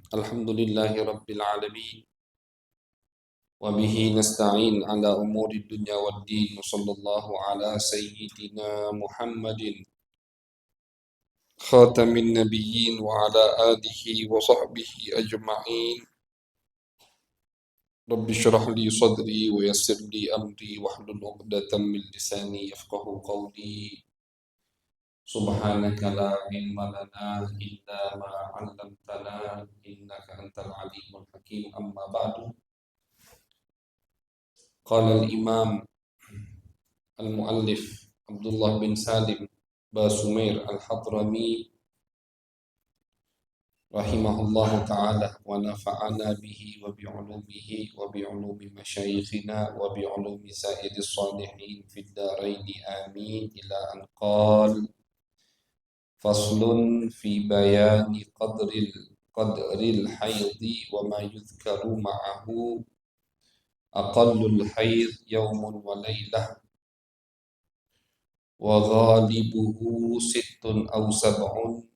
Alhamdulillahi Rabbil Alamin. Wa bihi nasta'in ala umuri dunya waddin. Wa sallallahu ala sayyidina Muhammadin khatamin nabiyyin wa ala alihi wa sahbihi ajma'in. Rabbi syrah li sadri wa yassir li amri wahlul 'uqdatam min lisani yafqahu qawli. Subhanaka la ilma lana illa ma 'allamtana innaka antal alimul hakim. Amma ba'du. Qala al-imam al-muallif Abdullah bin Salim Basumair al-Hadrami rahimahullah ta'ala wa nafa'ana bihi wa bi'ulumihi wa bi'ulumi masyayikhina wa bi'ulumi sa'iris salihin fid daraini amin ila an qal faslun fi bayani qadril haidhi wa ma yudhkaru ma'ahu aqallul haidh yawmun wa laylah wa ghalibuhu sittun aw sab'un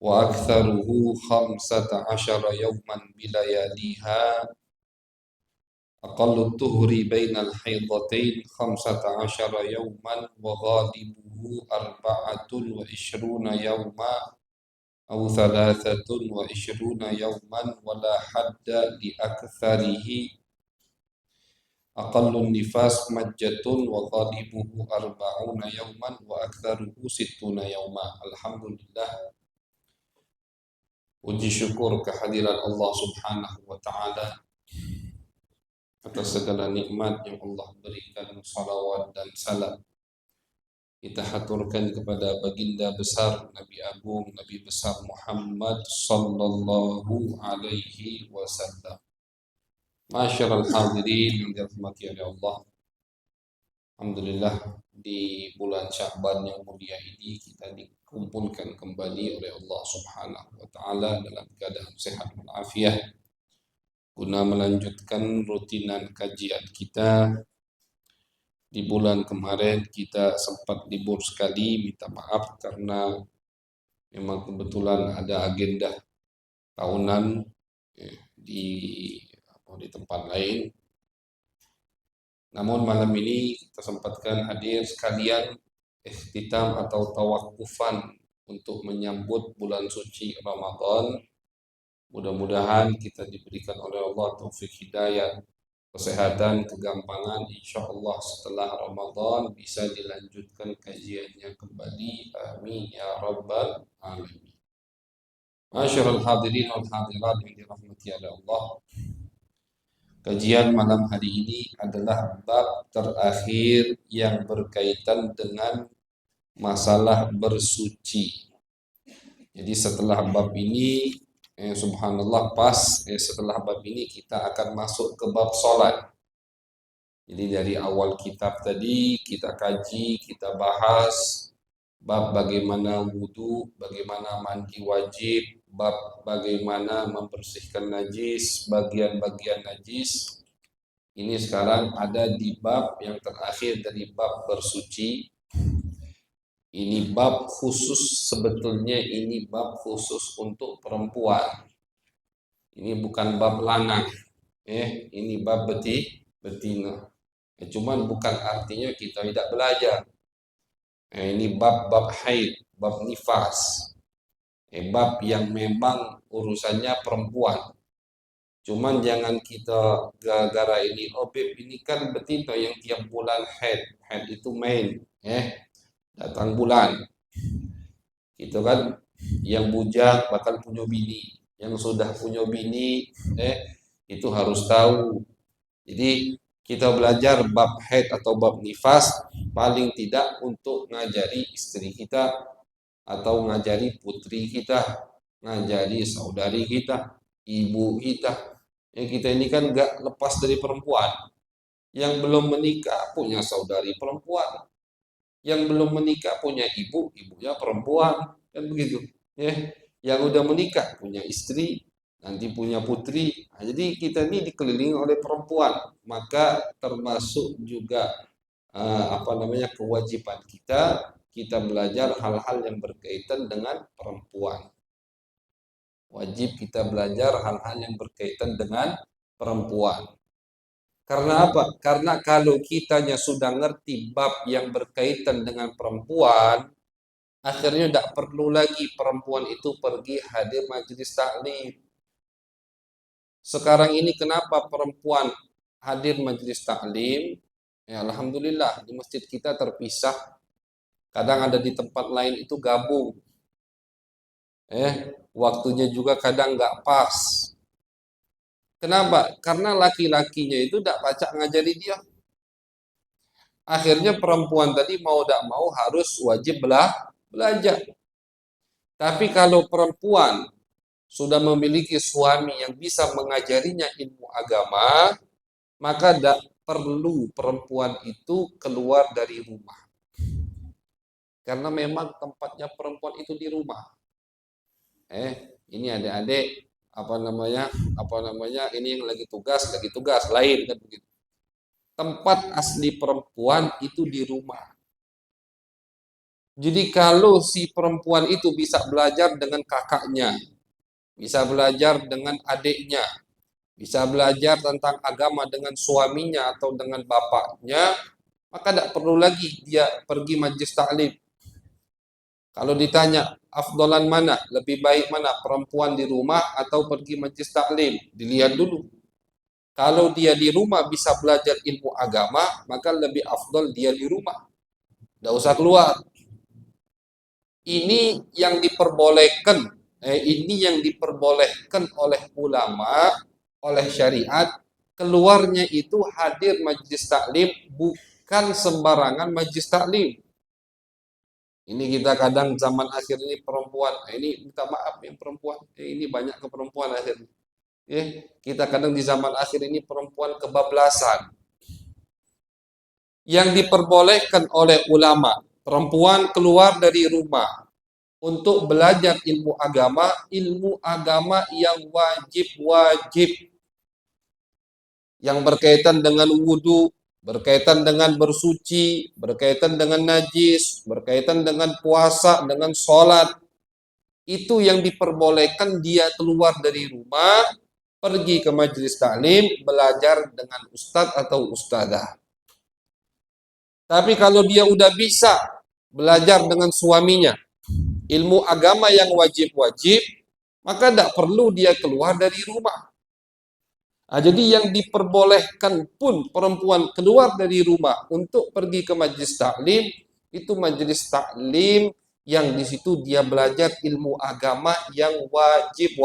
wa aktharuhu 15 yawman bilayaliha aqallu tuhri bainal haidatain 15 yawman wa ghalibuhu 24 yawma aw 23 yawman wa la hadda li aktsarihi aqallun nifas majjatun wa ghalibuhu 40 yawman wa aktsaruhu 60 yawma. Alhamdulillah, puji syukur kehadiran Allah Subhanahu wa taala atas segala nikmat yang Allah berikan. Salawat dan salam kita haturkan kepada baginda besar Nabi Agung Nabi besar Muhammad sallallahu alaihi wasallam. Masyarul hadirin yang dirahmati oleh Allah, alhamdulillah di bulan Sya'ban yang mulia ini kita dikumpulkan kembali oleh Allah Subhanahu wa taala dalam keadaan sehat walafiat guna melanjutkan rutinan kajian kita. Di bulan kemarin kita sempat libur sekali, minta maaf karena memang kebetulan ada agenda tahunan di tempat lain. Namun malam ini kita sempatkan hadir sekalian ikhtitam atau tawakufan untuk menyambut bulan suci Ramadan. Mudah-mudahan kita diberikan oleh Allah taufik hidayah, kesehatan, kegampangan, insya Allah setelah Ramadan bisa dilanjutkan kajiannya kembali. Amin ya rabbal alamin. Masyarul hadirin wal hadirat yang dirahmati oleh Allah, kajian malam hari ini adalah bab terakhir yang berkaitan dengan masalah bersuci. Jadi setelah bab ini subhanallah setelah bab ini kita akan masuk ke bab sholat. Jadi dari awal kitab tadi kita kaji, kita bahas bab bagaimana wudu, bagaimana mandi wajib, bab bagaimana membersihkan najis, bagian-bagian najis. Ini sekarang ada di bab yang terakhir dari bab bersuci. Ini bab khusus, sebetulnya ini bab khusus untuk perempuan. Ini bukan bab lanang. Ini bab betina. Cuman bukan artinya kita tidak belajar. Ini bab haid, bab nifas. Bab yang memang urusannya perempuan. Cuman jangan kita gara-gara ini, Beb, ini kan betina yang tiap bulan haid. Haid itu main, datang bulan. Gitu kan, yang bujang bakal punya bini. Yang sudah punya bini, itu harus tahu. Jadi kita belajar bab haid atau bab nifas paling tidak untuk ngajari istri kita atau ngajari putri kita, ngajari saudari kita, ibu kita. Kita ini kan gak lepas dari perempuan. Yang belum menikah punya saudari perempuan, yang belum menikah punya ibu, ibunya perempuan, kan begitu. Yang udah menikah punya istri, nanti punya putri. Nah, jadi kita ini dikelilingi oleh perempuan, maka termasuk juga kewajiban kita kita belajar hal-hal yang berkaitan dengan perempuan. Wajib kita belajar hal-hal yang berkaitan dengan perempuan. Karena apa? Karena kalau kitanya sudah ngerti bab yang berkaitan dengan perempuan, akhirnya tidak perlu lagi perempuan itu pergi hadir majelis taklim. Sekarang ini kenapa perempuan hadir majelis taklim? Ya, alhamdulillah di masjid kita terpisah. Kadang ada di tempat lain itu gabung. Waktunya juga kadang nggak pas. Kenapa? Karena laki-lakinya itu tidak baca ngajari dia. Akhirnya perempuan tadi mau tidak mau harus wajib belajar. Tapi kalau perempuan sudah memiliki suami yang bisa mengajarinya ilmu agama, maka tidak perlu perempuan itu keluar dari rumah. Karena memang tempatnya perempuan itu di rumah. Ini adik-adik apa namanya ini yang lagi tugas lain kan begitu. Tempat asli perempuan itu di rumah. Jadi kalau si perempuan itu bisa belajar dengan kakaknya, bisa belajar dengan adiknya, bisa belajar tentang agama dengan suaminya atau dengan bapaknya, maka tidak perlu lagi dia pergi majelis taklim. Kalau ditanya, afdolan mana, lebih baik mana, perempuan di rumah atau pergi majelis taklim? Dilihat dulu. Kalau dia di rumah bisa belajar ilmu agama, maka lebih afdol dia di rumah. Tidak usah keluar. Ini yang diperbolehkan, oleh ulama, oleh syariat. Keluarnya itu hadir majelis taklim, bukan sembarangan majelis taklim. Ini kita kadang zaman akhir ini perempuan, ini minta maaf yang perempuan, ini banyak ke perempuan akhirnya. Kita kadang di zaman akhir ini perempuan kebablasan. Yang diperbolehkan oleh ulama, perempuan keluar dari rumah untuk belajar ilmu agama yang wajib. Yang berkaitan dengan wudu, berkaitan dengan bersuci, berkaitan dengan najis, berkaitan dengan puasa, dengan sholat. Itu yang diperbolehkan dia keluar dari rumah, pergi ke majelis taklim, belajar dengan ustadz atau ustadzah. Tapi kalau dia udah bisa belajar dengan suaminya, ilmu agama yang wajib-wajib, maka tidak perlu dia keluar dari rumah. Jadi yang diperbolehkan pun perempuan keluar dari rumah untuk pergi ke majelis taklim, itu majelis taklim yang di situ dia belajar ilmu agama yang wajib.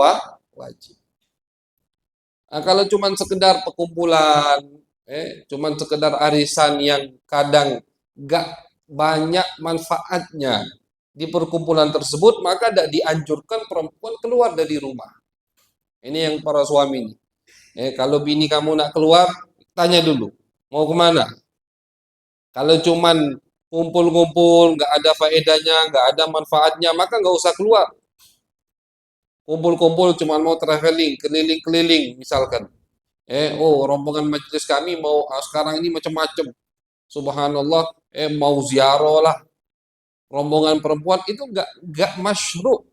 Kalau cuma sekedar perkumpulan, cuma sekedar arisan yang kadang gak banyak manfaatnya di perkumpulan tersebut, maka tidak dianjurkan perempuan keluar dari rumah. Ini yang para suami ini. Kalau bini kamu nak keluar, tanya dulu, mau kemana? Kalau cuman kumpul-kumpul, nggak ada faedahnya, nggak ada manfaatnya, maka nggak usah keluar. Kumpul-kumpul cuman mau traveling, keliling-keliling misalkan. Rombongan majelis kami mau sekarang ini macam-macam. Subhanallah, mau ziarah lah. Rombongan perempuan itu nggak masyru',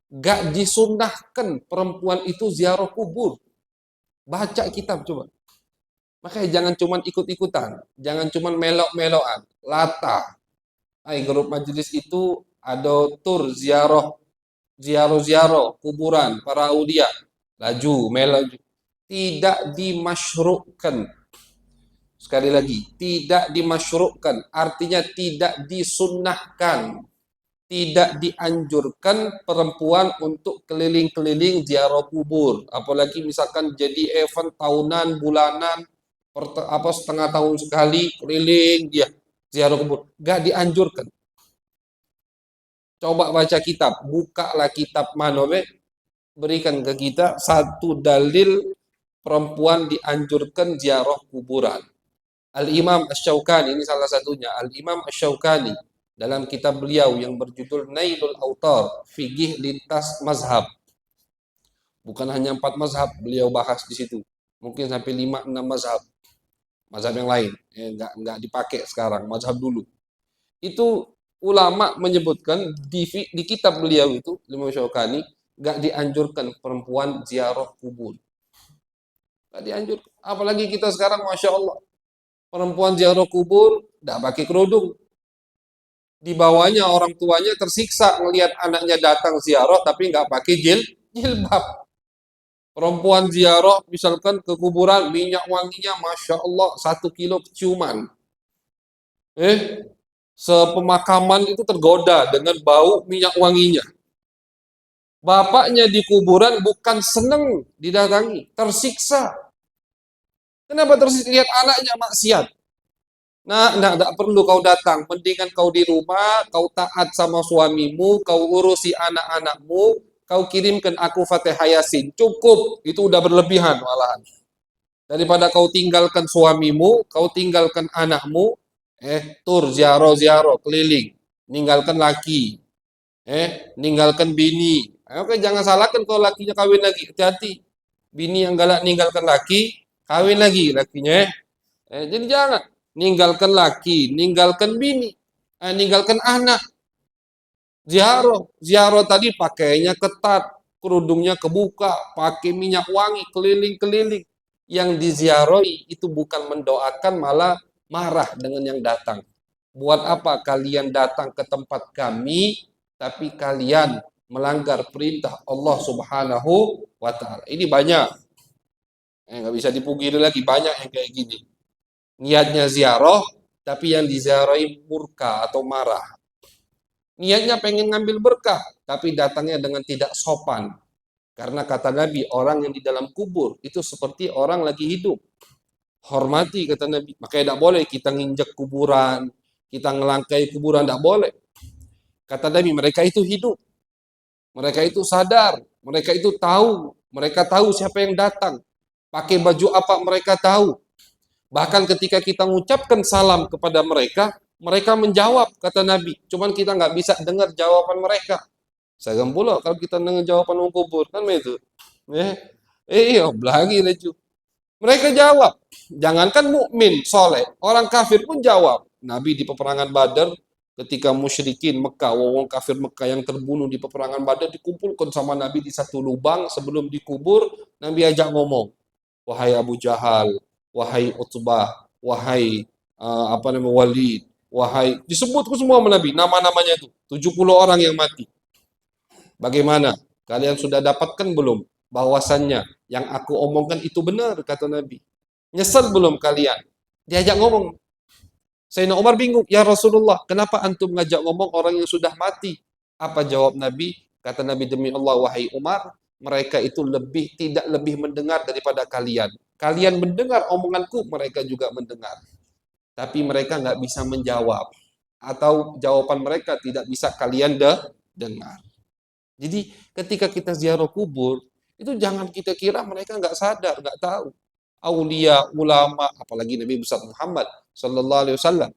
nggak disunnahkan perempuan itu ziarah kubur. Baca kitab coba. Makanya jangan cuma ikut-ikutan, jangan cuma melok-melokan, latah. Grup majelis itu ada tur ziarah kuburan para aulia. Laju, melaju. Tidak dimasyru'kan. Sekali lagi, tidak dimasyru'kan, artinya tidak disunnahkan. Tidak dianjurkan perempuan untuk keliling-keliling ziarah kubur, apalagi misalkan jadi event tahunan, bulanan, setengah tahun sekali keliling dia ziarah kubur, gak dianjurkan. Coba baca kitab, bukalah kitab Manobe, berikan ke kita satu dalil perempuan dianjurkan ziarah kuburan. Al-Imam Asy-Syaukani, ini salah satunya, Al-Imam Asy-Syaukani dalam kitab beliau yang berjudul Nailul Autar, Fiqih Lintas Mazhab. Bukan hanya 4 mazhab beliau bahas di situ, mungkin sampai 5-6 mazhab yang lain, nggak dipakai sekarang, mazhab dulu. Itu ulama menyebutkan di kitab beliau itu, Imam Syaukani, nggak dianjurkan perempuan ziarah kubur. Nggak dianjurkan. Apalagi kita sekarang, Masya Allah, perempuan ziarah kubur, nggak pakai kerudung. Di bawahnya orang tuanya tersiksa ngelihat anaknya datang ziarah tapi nggak pakai jilbab. Perempuan ziarah misalkan ke kuburan, minyak wanginya Masya Allah 1 kilo keciuman. Sepemakaman itu tergoda dengan bau minyak wanginya. Bapaknya di kuburan bukan seneng didatangi, tersiksa. Kenapa tersiksa? Lihat anaknya maksiat. Nah, tidak perlu kau datang. Mendingan kau di rumah, kau taat sama suamimu, kau urusi anak-anakmu, kau kirimkan aku Fatihah Yasin. Cukup, itu udah berlebihan malahan. Daripada kau tinggalkan suamimu, kau tinggalkan anakmu, tur ziarah keliling, ninggalkan laki, ninggalkan bini. Oke, jangan salahkan kalau lakinya kawin lagi, hati-hati. Bini yang galak ninggalkan laki, kawin lagi lakinya. Jadi jangan ninggalkan laki, ninggalkan bini, ninggalkan anak. Ziarah tadi pakainya ketat, kerudungnya kebuka, pakai minyak wangi, keliling-keliling. Yang diziarahi itu bukan mendoakan, malah marah dengan yang datang. Buat apa kalian datang ke tempat kami, tapi kalian melanggar perintah Allah Subhanahu wa Ta'ala? Ini banyak, nggak bisa dipungkiri lagi, banyak yang kayak gini. Niatnya ziarah, tapi yang diziarahi murka atau marah. Niatnya pengen ngambil berkah, tapi datangnya dengan tidak sopan. Karena kata Nabi, orang yang di dalam kubur itu seperti orang lagi hidup. Hormati, kata Nabi. Makanya tidak boleh kita nginjek kuburan, kita ngelangkai kuburan, tidak boleh. Kata Nabi, mereka itu hidup. Mereka itu sadar, mereka itu tahu. Mereka tahu siapa yang datang. Pakai baju apa mereka tahu. Bahkan ketika kita mengucapkan salam kepada mereka, mereka menjawab, kata Nabi. Cuman kita nggak bisa dengar jawaban mereka. Sayang pula kalau kita dengar jawaban orang kubur, kan itu. Iya, lagi lecu. Mereka jawab. Jangankan mukmin soleh, orang kafir pun jawab. Nabi di peperangan Badar, ketika musyrikin Mekah, orang kafir Mekah yang terbunuh di peperangan Badar dikumpulkan sama Nabi di satu lubang sebelum dikubur. Nabi ajak ngomong, wahai Abu Jahal, wahai Utbah, wahai Walid, wahai, disebut semua Nabi, nama-namanya itu 70 orang yang mati. Bagaimana? Kalian sudah dapatkan belum bahwasannya yang aku omongkan itu benar, kata Nabi? Nyesel belum kalian? Diajak ngomong. Sayyidina Umar bingung, ya Rasulullah, kenapa antum ngajak ngomong orang yang sudah mati? Apa jawab Nabi? Kata Nabi, demi Allah, wahai Umar, mereka itu tidak lebih mendengar daripada kalian. Kalian mendengar omonganku, mereka juga mendengar. Tapi mereka nggak bisa menjawab. Atau jawaban mereka tidak bisa kalian dengar. Jadi ketika kita ziarah kubur, itu jangan kita kira mereka nggak sadar, nggak tahu. Aulia, ulama, apalagi Nabi besar Muhammad Sallallahu Alaihi Wasallam.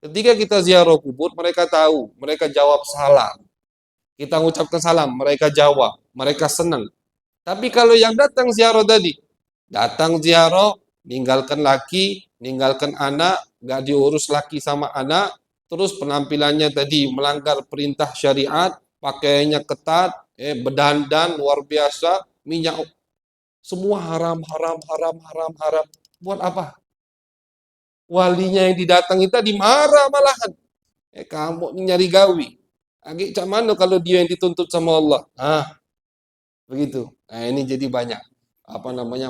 Ketika kita ziarah kubur, mereka tahu, mereka jawab salam. Kita mengucapkan salam, mereka jawab, mereka senang. Tapi kalau yang datang ziarah tadi, datang ziarah, ninggalkan laki, ninggalkan anak, nggak diurus laki sama anak, terus penampilannya tadi melanggar perintah syariat, pakaiannya ketat, berdandan luar biasa, minyak, semua haram, haram, haram, haram, haram. Buat apa? Walinya yang didatangi tadi marah malahan. Kamu nyari gawi. Agak cak mana kalau dia yang dituntut sama Allah? Begitu. Nah, ini jadi banyak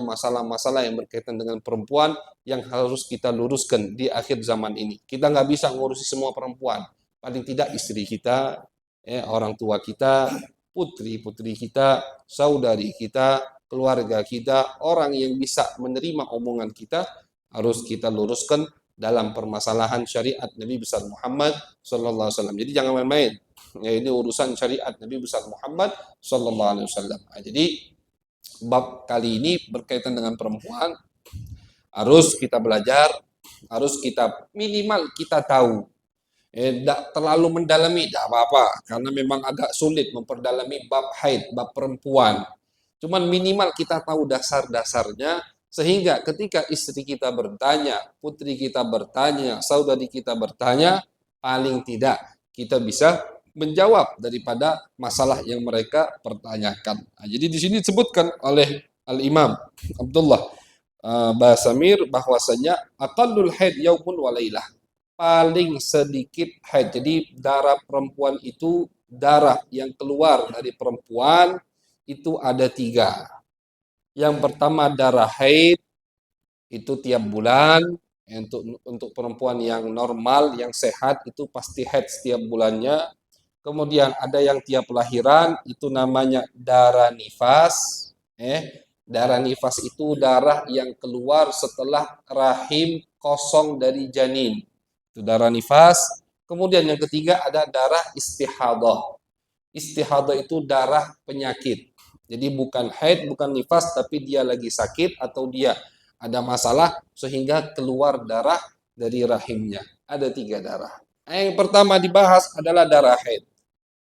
masalah-masalah yang berkaitan dengan perempuan yang harus kita luruskan di akhir zaman ini. Kita nggak bisa ngurusi semua perempuan. Paling tidak istri kita, orang tua kita, putri-putri kita, saudari kita, keluarga kita, orang yang bisa menerima omongan kita harus kita luruskan dalam permasalahan syariat Nabi besar Muhammad sallallahu alaihi wasallam. Jadi jangan main-main. Ya, ini urusan syariat Nabi besar Muhammad sallallahu alaihi wasallam. Jadi bab kali ini berkaitan dengan perempuan, harus kita belajar, harus kita minimal kita tahu. Tidak terlalu mendalami, tidak apa-apa, karena memang agak sulit memperdalami bab haid, bab perempuan. Cuman minimal kita tahu dasar-dasarnya, sehingga ketika istri kita bertanya, putri kita bertanya, saudari kita bertanya, paling tidak kita bisa menjawab daripada masalah yang mereka pertanyakan. Nah, jadi di sini disebutkan oleh Al-Imam Abdullah Basamir bahwasanya aqallul haid yaumun wa lailah. Paling sedikit haid. Jadi darah perempuan itu, darah yang keluar dari perempuan itu ada 3. Yang pertama darah haid, itu tiap bulan. Untuk perempuan yang normal, yang sehat itu pasti haid setiap bulannya. Kemudian ada yang tiap lahiran, itu namanya darah nifas. Darah nifas itu darah yang keluar setelah rahim kosong dari janin. Itu darah nifas. Kemudian yang ketiga ada darah istihadah. Istihadah itu darah penyakit. Jadi bukan haid, bukan nifas, tapi dia lagi sakit atau dia ada masalah sehingga keluar darah dari rahimnya. Ada 3 darah. Yang pertama dibahas adalah darah haid.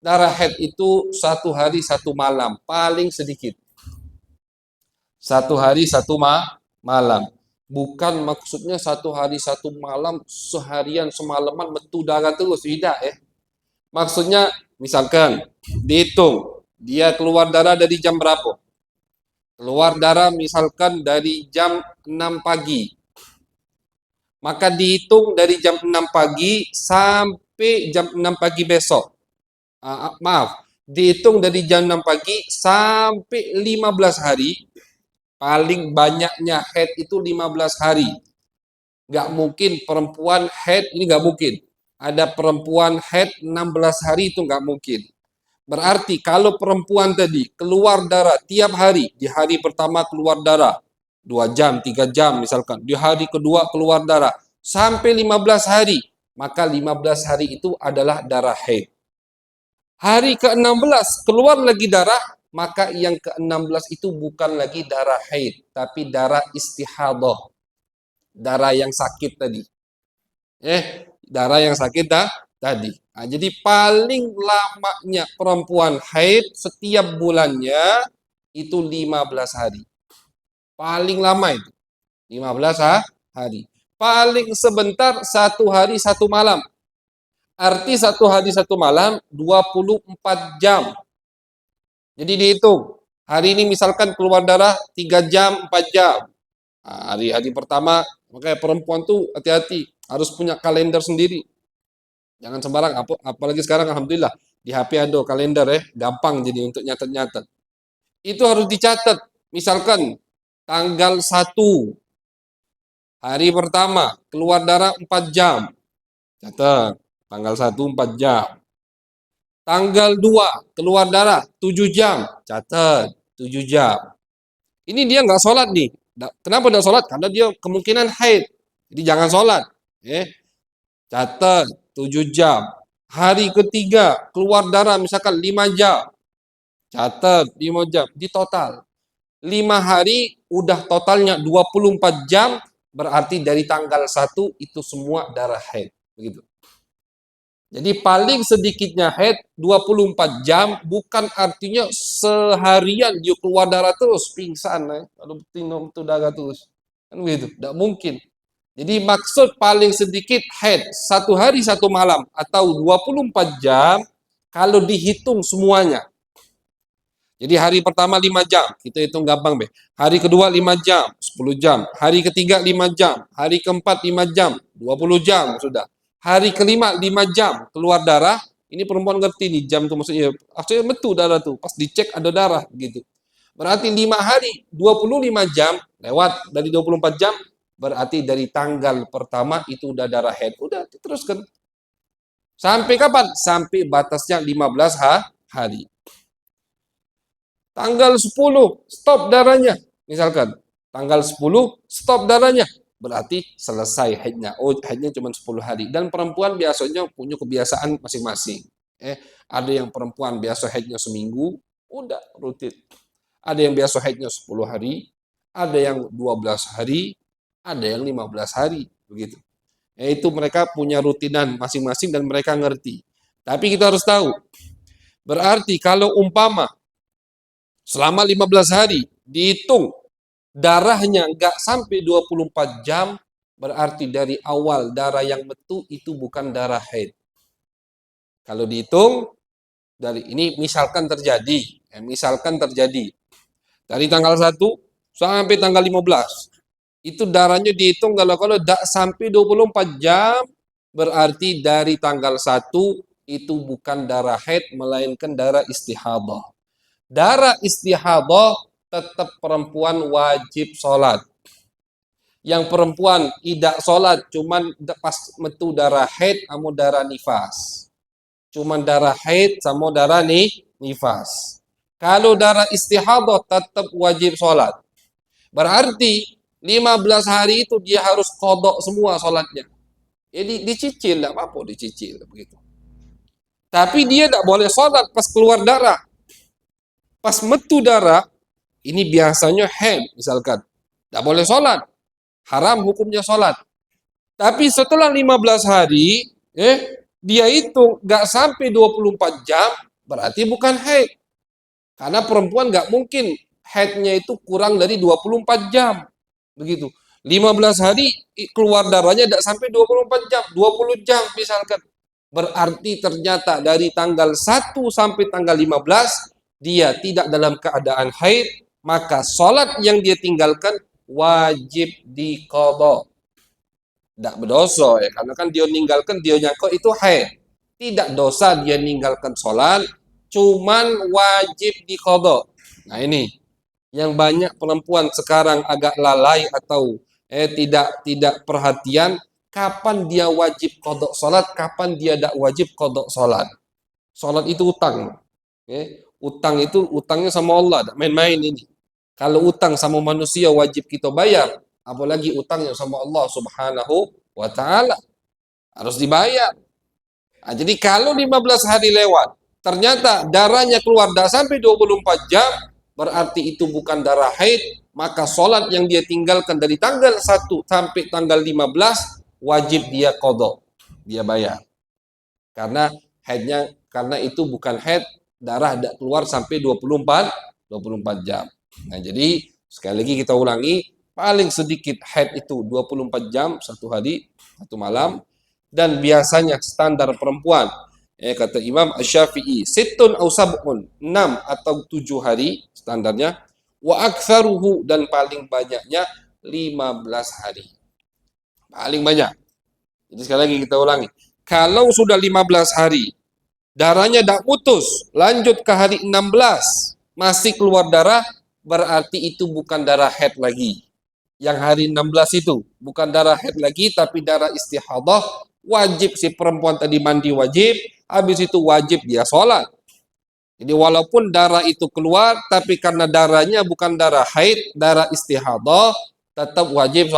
Darah haid itu 1 hari 1 malam, paling sedikit. 1 hari 1 malam. Bukan maksudnya 1 hari 1 malam seharian semalaman metu darah terus, tidak Maksudnya misalkan dihitung dia keluar darah dari jam berapa? Keluar darah misalkan dari jam 6 pagi. Maka dihitung dari jam 6 pagi sampai jam 6 pagi besok. Maaf, dihitung dari jam 6 pagi sampai 15 hari. Paling banyaknya haid itu 15 hari. Nggak mungkin perempuan haid, ini nggak mungkin. Ada perempuan haid 16 hari itu nggak mungkin. Berarti kalau perempuan tadi keluar darah tiap hari, di hari pertama keluar darah 2 jam, 3 jam misalkan, di hari kedua keluar darah sampai 15 hari, maka 15 hari itu adalah darah haid. Hari ke-16 keluar lagi darah, maka yang ke-16 itu bukan lagi darah haid, tapi darah istihadah. Darah yang sakit tadi. Darah yang sakit tadi. Nah, jadi paling lamanya perempuan haid setiap bulannya itu 15 hari. Paling lama itu 15 hari. Paling sebentar 1 hari 1 malam. Arti 1 hari 1 malam 24 jam. Jadi dihitung. Hari ini misalkan keluar darah 3 jam, 4 jam. Nah, hari-hari pertama, makanya perempuan tuh hati-hati, harus punya kalender sendiri. Jangan sembarang, apalagi sekarang alhamdulillah di HP ada kalender gampang jadi untuk nyatet-nyatet. Itu harus dicatat. Misalkan tanggal 1 hari pertama keluar darah 4 jam. Catat, tanggal 1 4 jam. Tanggal 2 keluar darah 7 jam. Catat, 7 jam. Ini dia nggak sholat nih. Kenapa nggak sholat? Karena dia kemungkinan haid. Jadi jangan sholat. Catat 7 jam. Hari ketiga keluar darah misalkan 5 jam. Catat 5 jam. Di total 5 hari udah totalnya 24 jam. Berarti dari tanggal 1 itu semua darah haid. Begitu. Jadi paling sedikitnya haid 24 jam bukan artinya seharian dia keluar darah terus, pingsan kalau betul darah terus. Kan begitu, tidak mungkin. Jadi maksud paling sedikit haid 1 hari 1 malam atau 24 jam kalau dihitung semuanya. Jadi hari pertama 5 jam, kita hitung gampang be. Hari kedua 5 jam, 10 jam. Hari ketiga 5 jam, hari keempat 5 jam, 20 jam sudah. Hari kelima 5 jam keluar darah, ini perempuan ngerti nih jam itu maksudnya betul darah tuh, pas dicek ada darah gitu. Berarti 5 hari 25 jam lewat dari 24 jam, berarti dari tanggal pertama itu udah darah haid, udah teruskan. Sampai kapan? Sampai batasnya 15 hari. Tanggal 10 stop darahnya, misalkan tanggal 10 stop darahnya. Berarti selesai haidnya. Oh, haidnya cuma 10 hari. Dan perempuan biasanya punya kebiasaan masing-masing. Ada yang perempuan biasa haidnya seminggu, udah rutin. Ada yang biasa haidnya 10 hari, ada yang 12 hari, ada yang 15 hari, begitu. Itu mereka punya rutinan masing-masing dan mereka ngerti. Tapi kita harus tahu, berarti kalau umpama selama 15 hari dihitung darahnya nggak sampai 24 jam, berarti dari awal darah yang metu itu bukan darah haid. Kalau dihitung dari ini misalkan terjadi dari tanggal 1 sampai tanggal 15. Itu darahnya dihitung kalau tidak sampai 24 jam, berarti dari tanggal 1 itu bukan darah haid melainkan darah istihadah. Darah istihadah tetap perempuan wajib sholat. Yang perempuan tidak sholat cuman pas metu darah haid sama darah nifas. Cuman darah haid sama darah nifas. Kalau darah istihadah tetap wajib sholat. Berarti 15 hari itu dia harus kodok semua sholatnya. Jadi dicicil, tidak apa-apa dicicil begitu. Tapi dia tidak boleh sholat pas keluar darah. Pas metu darah, ini biasanya haid misalkan. Tidak boleh sholat. Haram hukumnya sholat. Tapi setelah 15 hari, dia itu nggak sampai 24 jam, berarti bukan haid. Karena perempuan nggak mungkin haidnya itu kurang dari 24 jam. Begitu. 15 hari keluar darahnya tidak sampai 24 jam, 20 jam misalkan. Berarti ternyata dari tanggal 1 sampai tanggal 15 dia tidak dalam keadaan haid, maka sholat yang dia tinggalkan wajib diqadha. Tidak berdosa ya, karena kan dia meninggalkan dia nyangka itu haid. Tidak dosa dia meninggalkan sholat, cuman wajib diqadha. Nah ini yang banyak perempuan sekarang agak lalai atau tidak perhatian kapan dia wajib qadha salat, kapan dia tidak wajib qadha salat. Salat itu utang. Utang itu utangnya sama Allah, tidak main-main ini. Kalau utang sama manusia wajib kita bayar, apalagi utangnya sama Allah Subhanahu wa taala harus dibayar. Nah, jadi kalau 15 hari lewat, ternyata darahnya keluar tidak sampai 24 jam, berarti itu bukan darah haid, maka sholat yang dia tinggalkan dari tanggal 1 sampai tanggal 15 wajib dia qadha, dia bayar. Karena itu bukan haid, darah tidak keluar sampai 24 jam. Nah, jadi sekali lagi kita ulangi, paling sedikit haid itu 24 jam satu hari, satu malam, dan biasanya standar perempuan kata Imam Asy-Syafi'i sittun aw sab'un 6 atau 7 hari standarnya, wa aktsaruhu dan paling banyaknya 15 hari. Paling banyak. Jadi sekali lagi kita ulangi. Kalau sudah 15 hari darahnya tidak putus, lanjut ke hari 16 masih keluar darah, berarti itu bukan darah haid lagi. Yang hari 16 itu bukan darah haid lagi tapi darah istihadah, wajib si perempuan tadi mandi wajib, habis itu wajib dia sholat. Jadi walaupun darah itu keluar, tapi karena darahnya bukan darah haid, darah istihadah, tetap wajib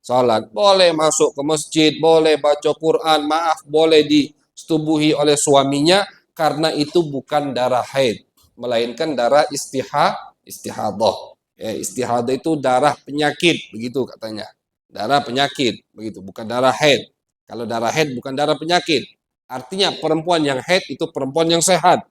sholat. Boleh masuk ke masjid, boleh baca Quran, maaf, boleh disetubuhi oleh suaminya, karena itu bukan darah haid, melainkan darah istihadah. Istihadah itu darah penyakit, begitu katanya. Darah penyakit, begitu, bukan darah haid. Kalau darah haid bukan darah penyakit. Artinya perempuan yang haid itu perempuan yang sehat.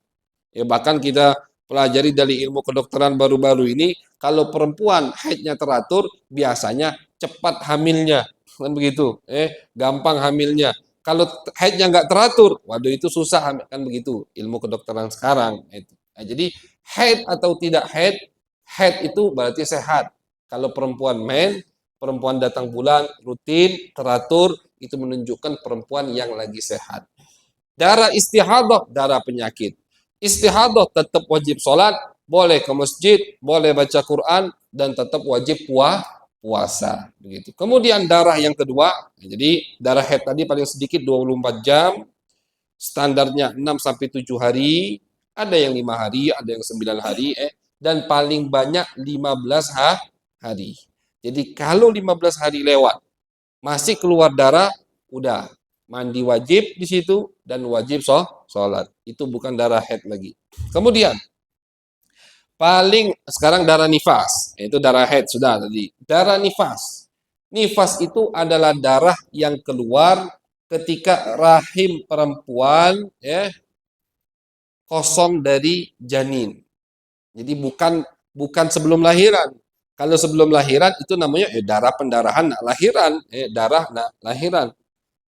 Bahkan kita pelajari dari ilmu kedokteran baru-baru ini, kalau perempuan haidnya teratur, biasanya cepat hamilnya, kan begitu. Gampang hamilnya. Kalau haidnya nggak teratur, waduh itu susah, kan begitu ilmu kedokteran sekarang. Nah, jadi haid atau tidak haid itu berarti sehat. Kalau perempuan perempuan datang bulan, rutin, teratur, itu menunjukkan perempuan yang lagi sehat. Darah istihadah, darah penyakit. Istihadah tetap wajib sholat, boleh ke masjid, boleh baca Quran, dan tetap wajib puasa. Begitu. Kemudian darah yang kedua, jadi darah haid tadi paling sedikit 24 jam, standarnya 6-7 hari, ada yang 5 hari, ada yang 9 hari, dan paling banyak 15 hari. Jadi kalau 15 hari lewat, masih keluar darah, udah mandi wajib di situ dan wajib sholat. Itu bukan darah haid lagi. Kemudian paling sekarang darah nifas, itu darah haid sudah tadi. Darah nifas. Nifas itu adalah darah yang keluar ketika rahim perempuan kosong dari janin. Jadi bukan sebelum lahiran. Kalau sebelum lahiran itu namanya darah pendarahan nak lahiran, darah nak lahiran.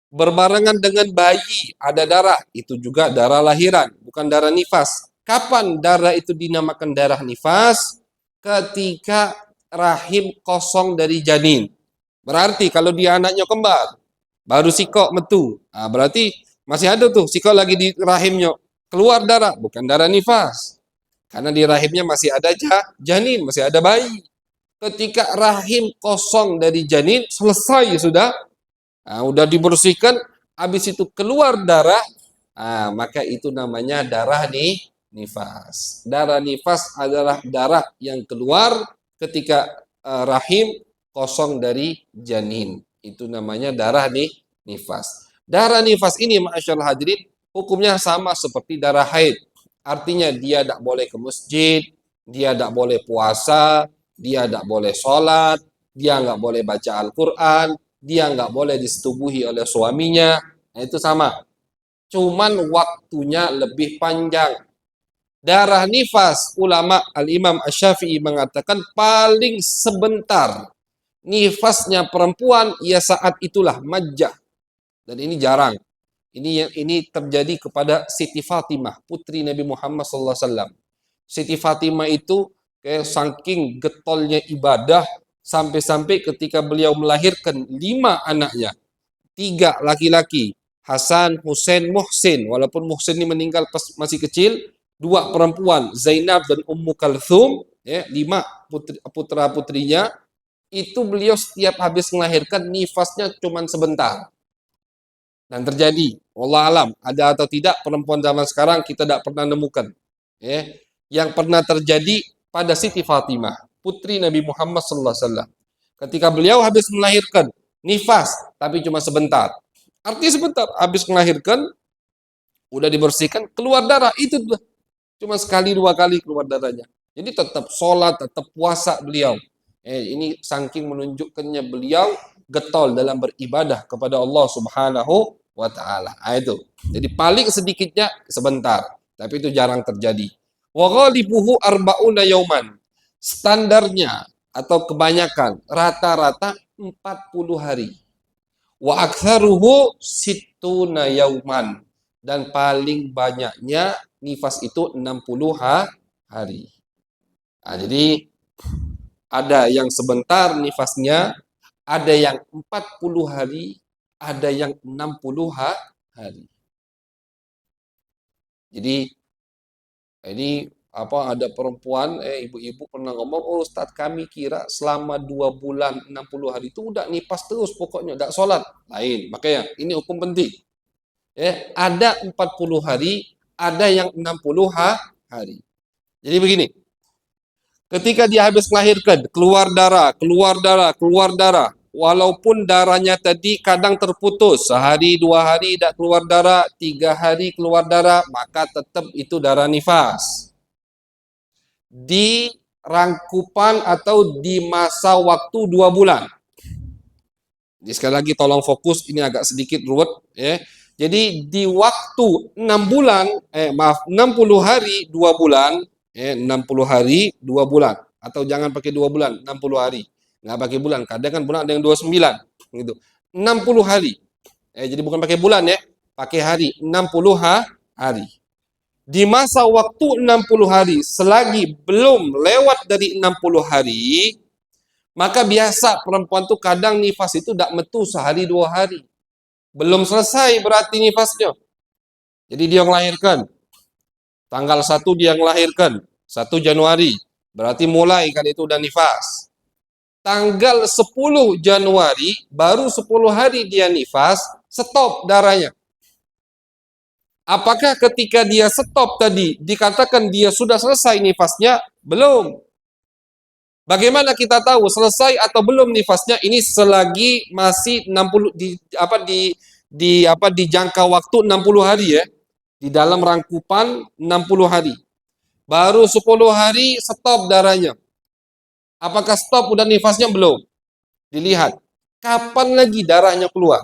Berbarengan dengan bayi ada darah, itu juga darah lahiran, bukan darah nifas. Kapan darah itu dinamakan darah nifas? Ketika rahim kosong dari janin. Berarti kalau dia anaknya kembar, baru sikok metu. Nah, berarti masih ada tuh sikok lagi di rahimnya. Keluar darah, bukan darah nifas. Karena di rahimnya masih ada janin, masih ada bayi. Ketika rahim kosong dari janin, selesai sudah. Nah, udah dibersihkan, habis itu keluar darah, maka itu namanya darah nifas. Darah nifas adalah darah yang keluar ketika rahim kosong dari janin. Itu namanya darah nifas. Darah nifas ini, masyaallah hadirin, hukumnya sama seperti darah haid. Artinya dia tidak boleh ke masjid, dia tidak boleh puasa, dia tidak boleh sholat, dia nggak boleh baca Al-Quran, dia nggak boleh disetubuhi oleh suaminya. Nah, itu sama. Cuman waktunya lebih panjang. Darah nifas, ulama Al-Imam Asy-Syafi'i mengatakan paling sebentar. Nifasnya perempuan, ya saat itulah majjah. Dan ini jarang. Ini terjadi kepada Siti Fatimah, putri Nabi Muhammad SAW. Siti Fatimah itu saking getolnya ibadah, sampai-sampai ketika beliau melahirkan 5 anaknya, 3 laki-laki, Hasan, Husain, Muhsin. Walaupun Muhsin ini meninggal pas masih kecil, 2 perempuan, Zainab dan Ummu Kalthum, 5 putra putrinya. Itu beliau setiap habis melahirkan nifasnya cuma sebentar. Dan terjadi, wallah alam, ada atau tidak perempuan zaman sekarang kita tidak pernah nemukan. Yang pernah terjadi pada Siti Fatimah, putri Nabi Muhammad SAW. Ketika beliau habis melahirkan, nifas, tapi cuma sebentar. Artinya sebentar, habis melahirkan, udah dibersihkan, keluar darah, itu cuma sekali 2 kali keluar darahnya. Jadi tetap sholat, tetap puasa beliau. Ini saking menunjukkannya beliau getol dalam beribadah kepada Allah Subhanahu wa Ta'ala. Itu. Jadi paling sedikitnya sebentar, tapi itu jarang terjadi. Wa ghalibuhu arba'una yauman. Standarnya atau kebanyakan rata-rata 40 hari. Wa aktsaruhu sittuna yauman. Dan paling banyaknya nifas itu 60 hari. Nah, jadi ada yang sebentar nifasnya, ada yang 40 hari, ada yang 60 hari. Jadi ini ada perempuan, ibu-ibu pernah ngomong, oh Ustadz kami kira selama 2 bulan 60 hari itu udah nifas terus pokoknya, udah sholat. Lain, makanya ini hukum penting. Ada 40 hari, ada yang 60 hari. Jadi begini, ketika dia habis melahirkan, keluar darah, keluar darah, keluar darah. Walaupun darahnya tadi kadang terputus, sehari, 2 hari tidak keluar darah, 3 hari keluar darah, maka tetap itu darah nifas. Di rangkupan atau di masa waktu 2 bulan. Jadi sekali lagi tolong fokus, ini agak sedikit ruwet. Jadi di waktu 6 bulan, 60 hari 2 bulan, 60 hari 2 bulan. Atau jangan pakai 2 bulan, 60 hari. Nggak pakai bulan, kadang kan bulan ada yang 29. Gitu. 60 hari. Jadi bukan pakai bulan pakai hari, 60 hari. Di masa waktu 60 hari, selagi belum lewat dari 60 hari, maka biasa perempuan tuh kadang nifas itu tidak metu sehari 2 hari. Belum selesai berarti nifasnya. Jadi dia melahirkan. Tanggal 1 dia melahirkan. 1 Januari. Berarti mulai kan itu udah nifas. Tanggal 10 Januari, baru 10 hari dia nifas, stop darahnya. Apakah ketika dia stop tadi, dikatakan dia sudah selesai nifasnya? Belum. Bagaimana kita tahu selesai atau belum nifasnya? Ini selagi masih 60 di jangka waktu 60 hari Di dalam rangkupan 60 hari. Baru 10 hari stop darahnya. Apakah stop udah nifasnya? Belum. Dilihat. Kapan lagi darahnya keluar?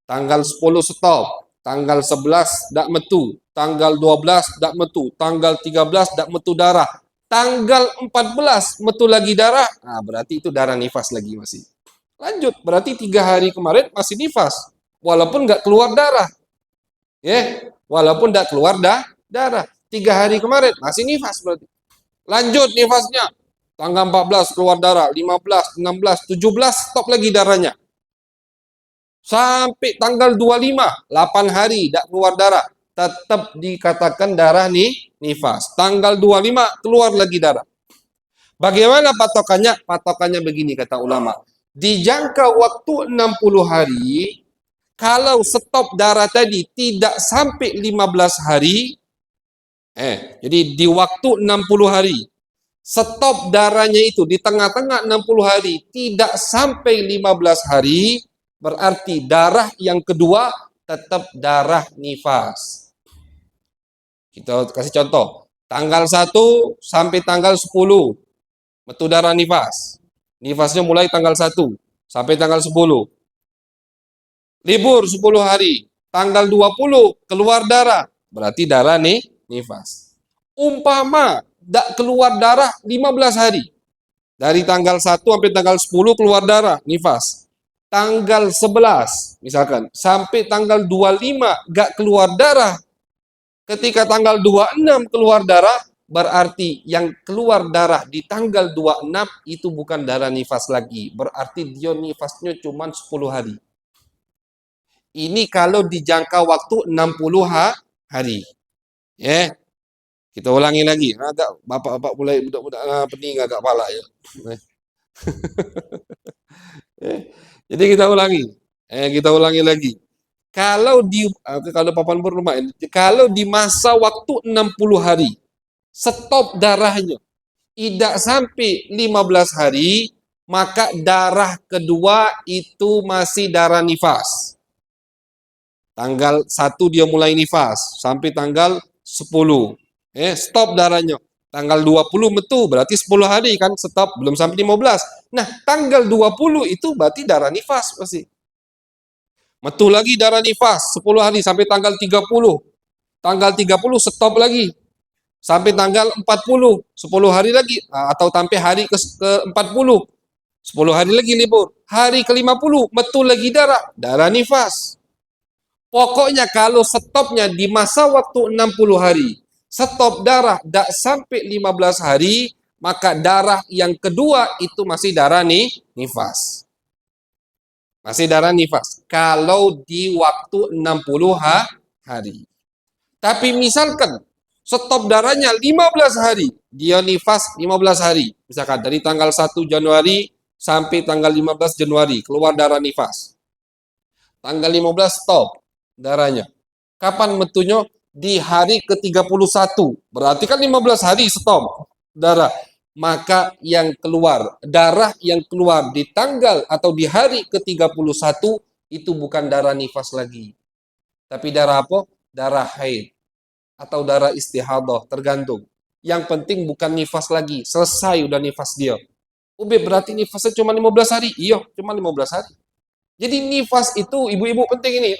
Tanggal 10 stop. Tanggal 11 dak metu. Tanggal 12 dak metu. Tanggal 13 dak metu darah. Tanggal 14 metu lagi darah, berarti itu darah nifas lagi masih. Lanjut, berarti 3 hari kemarin masih nifas. walaupun nggak keluar darah. Ya, walaupun nggak keluar darah. 3 hari kemarin masih nifas berarti. Lanjut nifasnya. Tanggal 14 keluar darah, 15, 16, 17 stop lagi darahnya. Sampai tanggal 25, 8 hari tidak keluar darah. Tetap dikatakan darah nih nifas. Tanggal 25 keluar lagi darah. Bagaimana patokannya? Patokannya begini kata ulama. Di jangka waktu 60 hari, kalau stop darah tadi tidak sampai 15 hari, jadi di waktu 60 hari, stop darahnya itu di tengah-tengah 60 hari tidak sampai 15 hari, berarti darah yang kedua tetap darah nifas. Kita kasih contoh. Tanggal 1 sampai tanggal 10 metu darah nifas. Nifasnya mulai tanggal 1 sampai tanggal 10. Libur 10 hari. Tanggal 20 keluar darah. Berarti darah nih nifas. Umpama tidak keluar darah 15 hari. Dari tanggal 1 sampai tanggal 10 keluar darah nifas. Tanggal 11 misalkan sampai tanggal 25 gak keluar darah. Ketika tanggal 26 keluar darah, berarti yang keluar darah di tanggal 26 itu bukan darah nifas lagi. Berarti dia nifasnya cuma 10 hari. Ini kalau di jangka waktu 60 hari. Ya, kita ulangi lagi. Agak bapak-bapak mulai budak-budak pening agak pala ya. Jadi kita ulangi. Kita ulangi lagi. Kalau papan berumah, kalau di masa waktu 60 hari, stop darahnya tidak sampai 15 hari, maka darah kedua itu masih darah nifas. Tanggal 1 dia mulai nifas sampai tanggal 10. Stop darahnya. Tanggal 20 metu berarti 10 hari kan stop, belum sampai 15. Nah, tanggal 20 itu berarti darah nifas pasti. Metu lagi darah nifas 10 hari sampai tanggal 30. Tanggal 30 stop lagi. Sampai tanggal 40, 10 hari lagi atau sampai hari ke-40. 10 hari lagi libur. Hari ke-50 metu lagi darah nifas. Pokoknya kalau stopnya di masa waktu 60 hari, stop darah tidak sampai 15 hari, maka darah yang kedua itu masih darah nifas. Masih darah nifas. Kalau di waktu 60 hari. Tapi misalkan stop darahnya 15 hari, dia nifas 15 hari. Misalkan dari tanggal 1 Januari sampai tanggal 15 Januari keluar darah nifas. Tanggal 15 stop darahnya. Kapan metunya? Di hari ke-31. Berarti kan 15 hari stop darah. Maka yang keluar, darah yang keluar di tanggal atau di hari ke-31 itu bukan darah nifas lagi. Tapi darah apa? Darah haid atau darah istihadah, tergantung. Yang penting bukan nifas lagi, selesai udah nifas dia. Berarti nifasnya cuma 15 hari? Iya, cuma 15 hari. Jadi nifas itu ibu-ibu penting ini.